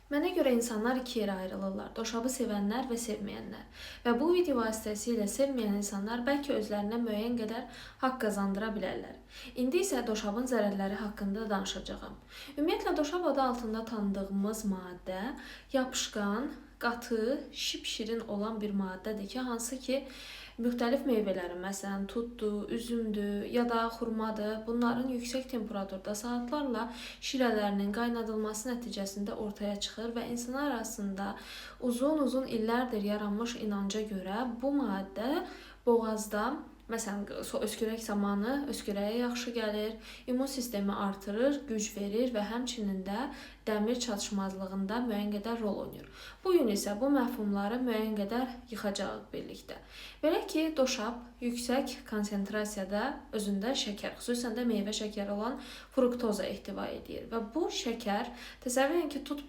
Mənə görə insanlar iki yerə ayrılırlar: doşabı sevənlər və sevməyənlər. Və bu video vasitəsilə sevməyən insanlar bəlkə özlərinə müəyyən qədər haqq qazandıra bilərlər. İndi isə doşabın zərərləri haqqında danışacağam. Ümumiyyətlə, doşab adı altında tanıdığımız maddə yapışqan, qatı, şipşirin olan bir maddədir ki, hansı ki, müxtəlif meyvələrin, məsələn, tutdur, üzümdür ya da xurmadır, bunların yüksək temperaturda saatlarla şirələrinin qaynadılması nəticəsində ortaya çıxır və insanlar arasında uzun illərdir yaranmış inanca görə bu maddə boğazda, məsələn, öskürək zamanı öskürəyə yaxşı gəlir, immun sistemi artırır, güc verir və həmçinin də dəmir çatışmazlığında müəyyən qədər rol oynayır. Bu gün isə bu məfhumları müəyyən qədər yıxacağıq birlikdə. Belə ki, doşab yüksək konsentrasiyada özündə şəkər, xüsusən də meyvə şəkəri olan fruktoza ehtiva edir və bu şəkər, təsəvvür edin ki, tut